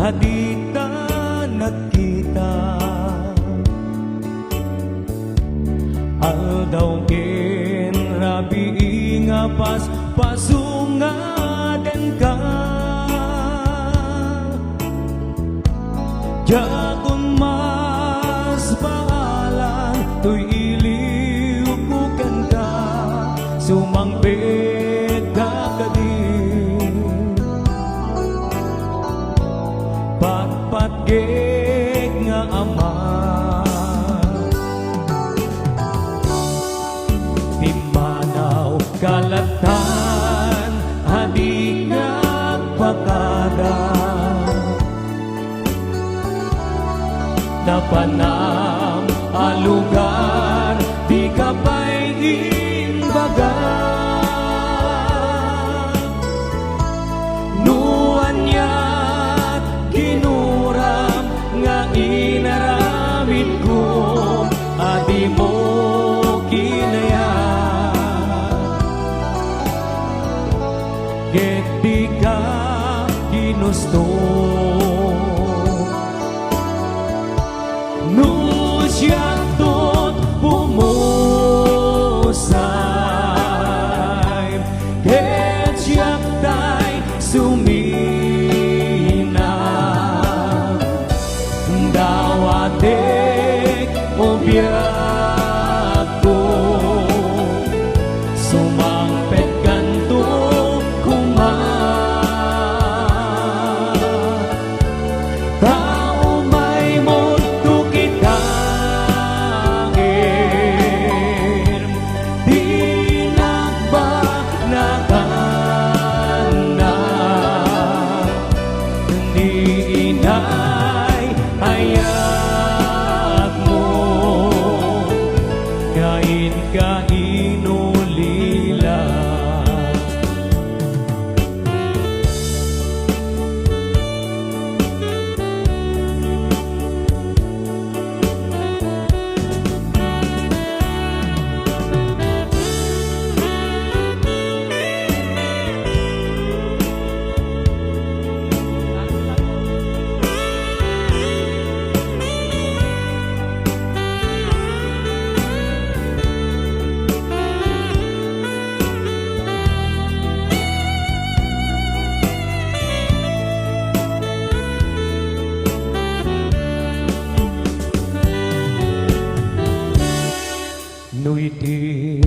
hadita nagkita. Aldaw ken rabi nga pasungaden ka. Jakon mas paalan tuy iliw kukan ka. Sumangbet ka kadin patpatgeg nga ama. Timanaw kalatan hadi nga pakada. Napanam alugar di ka pa'y imbaga. Nuanyat ginuram nga inaramid ko adi mo kinaya. Get di ka ginusto nu siya tot pumusay ket siya tay sumina dawatek o biyak ko sumangpet kanto kuma. Tao may mundo kita di nagbanakan na di inay hayat mo kain ka inulila. Nu'y di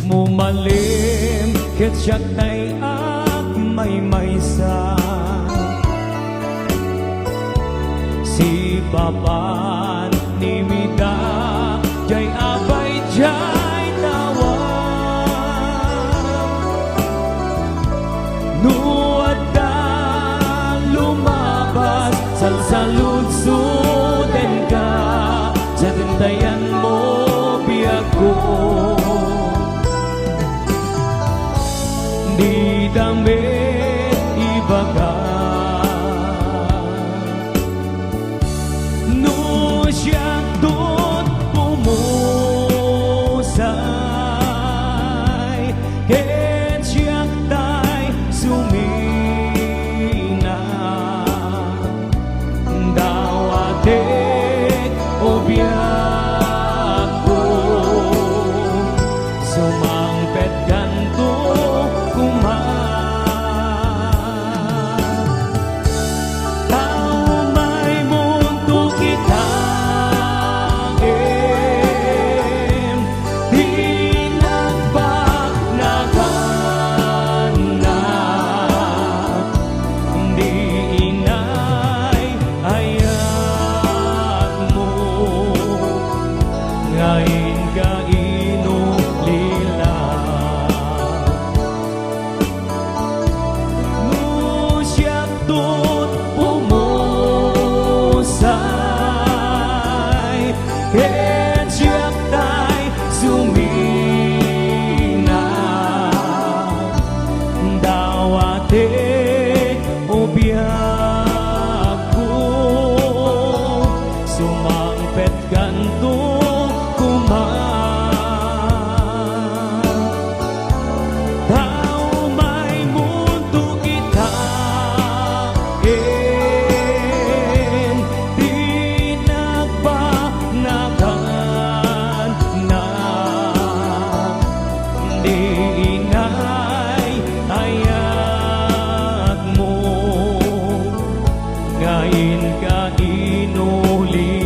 mo malim ket siya tay ak may maysa. Si papan ni mida jay abay jay tawa. Nuadda lumabas salsaludsuden ka sa tindayan mo ko di damit ibaga. Nu siya tot kain ka inuli